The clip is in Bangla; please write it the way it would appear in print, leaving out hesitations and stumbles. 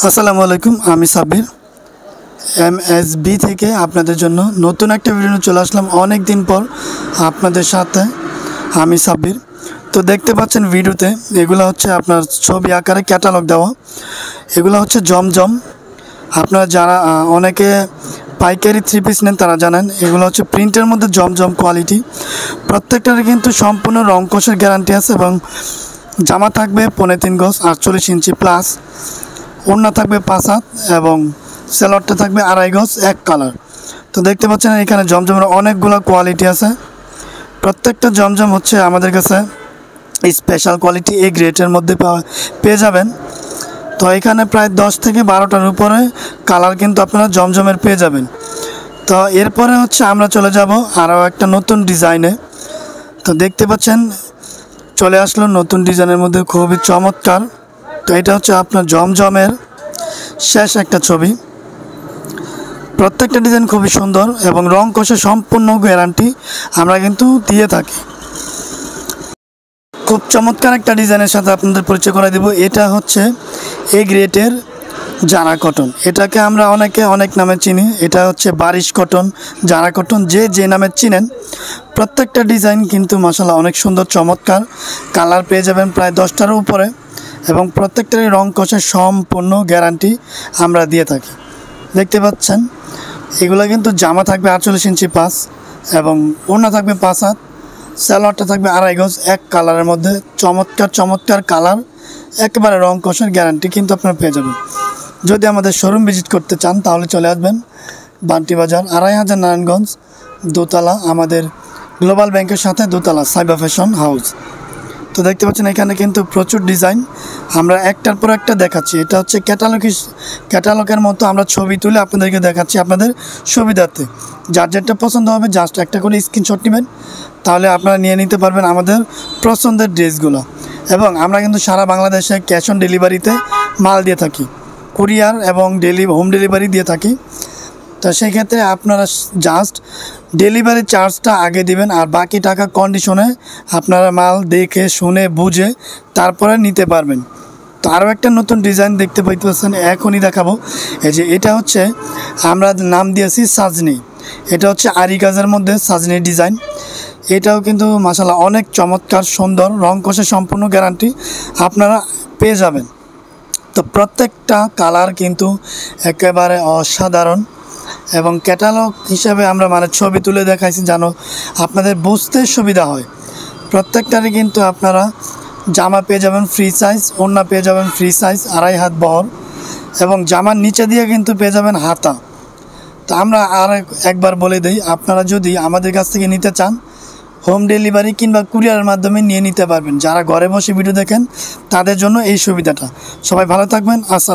আসসালামু আলাইকুম, আমি সাব্বির এমএসবি থেকে আপনাদের জন্য নতুন একটা ভিডিও নিয়ে চলে আসলাম অনেক দিন পর আপনাদের সাথে। আমি সাব্বির। তো দেখতে পাচ্ছেন ভিডিওতে এগুলো হচ্ছে আপনার ছবি আকারে ক্যাটালগ দেওয়া। এগুলো হচ্ছে জমজম। আপনারা যারা অনেকে পাইকারি থ্রি পিস নেন তারা জানেন এগুলো হচ্ছে প্রিন্টের মধ্যে জমজম কোয়ালিটি। প্রত্যেকটার কিন্তু সম্পূর্ণ রং কষের গ্যারান্টি আছে এবং জামা থাকবে 3.5 গজ 48 ইঞ্চি প্লাস, ওড়না থাকবে 5 হাত এবং সেলরটা থাকবে 2.5 গজ এক কালার। তো দেখতে পাচ্ছেন এখানে জমজমের অনেকগুলো কোয়ালিটি আছে। প্রত্যেকটা জমজম হচ্ছে আমাদের কাছে স্পেশাল কোয়ালিটি এ গ্রেডের মধ্যে পেয়ে যাবেন। তো এখানে প্রায় 10 থেকে 12টার উপরে কালার কিন্তু আপনারা জমজমের পেয়ে যাবেন। তো এরপরে হচ্ছে আমরা চলে যাব আরও একটা নতুন ডিজাইনে। তো দেখতে পাচ্ছেন চলে আসলো নতুন ডিজাইনের মধ্যে খুবই চমৎকার। তো এটা হচ্ছে আপনার জমজমের শেষ একটা ছবি। প্রত্যেকটা ডিজাইন খুবই সুন্দর এবং রং কষে সম্পূর্ণ গ্যারান্টি আমরা কিন্তু দিয়ে থাকি। খুব চমৎকার একটা ডিজাইনের সাথে আপনাদের পরিচয় করে দেব। এটা হচ্ছে এ গ্রেডের জারা কটন। এটাকে আমরা অনেকে অনেক নামে চিনি। এটা হচ্ছে বারিশ কটন, জারা কটন, যে নামে চিনেন। প্রত্যেকটা ডিজাইন কিন্তু মাশাআল্লাহ অনেক সুন্দর চমৎকার। কালার পেয়ে যাবেন প্রায় 10টার উপরে এবং প্রত্যেকটারই রং কষে সম্পূর্ণ গ্যারান্টি আমরা দিয়ে থাকি। দেখতে পাচ্ছেন এগুলো কিন্তু জামা থাকবে 48 ইঞ্চি পাস এবং ওড়না থাকবে 5 হাত, সালোয়ারটা থাকবে 2.5 গজ এক কালারের মধ্যে। চমৎকার কালার, একেবারে রং কষের গ্যারান্টি কিন্তু আপনারা পেয়ে যাবেন। যদি আমাদের শোরুম ভিজিট করতে চান তাহলে চলে আসবেন বান্টি বাজার 2500 নারায়ণগঞ্জ, দোতলা, আমাদের গ্লোবাল ব্যাংকের সাথে দোতলা সাইবার ফ্যাশন হাউস। তো দেখতে পাচ্ছেন এখানে কিন্তু প্রচুর ডিজাইন আমরা একটার পর একটা দেখাচ্ছি। এটা হচ্ছে ক্যাটালগের মতো আমরা ছবি তুলে আপনাদেরকে দেখাচ্ছি আপনাদের সুবিধার্থে। যার যেটা পছন্দ হবে জাস্ট একটা করে স্ক্রিনশট নেবেন, তাহলে আপনারা নিয়ে নিতে পারবেন আমাদের পছন্দের ড্রেসগুলো। এবং আমরা কিন্তু সারা বাংলাদেশে ক্যাশ অন ডেলিভারিতে মাল দিয়ে থাকি, কুরিয়ার এবং হোম ডেলিভারি দিয়ে থাকি। তো সেই ক্ষেত্রে আপনারা জাস্ট ডেলিভারি চার্জটা আগে দিবেন আর বাকি টাকা কন্ডিশনে আপনারা মাল দেখে শুনে বুঝে তারপরে নিতে পারবেন। তো আরও একটা নতুন ডিজাইন দেখতে পাইতেছেন, এখনই দেখাবো। এই যে এটা হচ্ছে আমরা নাম দিয়েছি সাজনি। এটা হচ্ছে আরি কাজের মধ্যে সাজনি ডিজাইন। এটাও কিন্তু মাশাআল্লাহ অনেক চমৎকার সুন্দর, রং কষে সম্পূর্ণ গ্যারান্টি আপনারা পেয়ে যাবেন। তো প্রত্যেকটা কালার কিন্তু একেবারে অসাধারণ এবং ক্যাটালগ হিসাবে আমরা ছবি তুলে দেখাইছি যেন আপনাদের বুঝতে সুবিধা হয়। প্রত্যেকটারই কিন্তু আপনারা জামা পেয়ে যাবেন ফ্রি সাইজ, ওড়না পেয়ে যাবেন ফ্রি সাইজ 2.5 হাত বহর এবং জামার নিচে দিয়ে কিন্তু পেয়ে যাবেন হাতা। তো আমরা একবার বলে দিই, আপনারা যদি আমাদের কাছ থেকে নিতে চান হোম ডেলিভারি কিংবা কুরিয়ারের মাধ্যমে নিয়ে নিতে পারবেন। যারা ঘরে বসে ভিডিও দেখেন তাদের জন্য এই সুবিধাটা। সবাই ভালো থাকবেন। আসসালাম।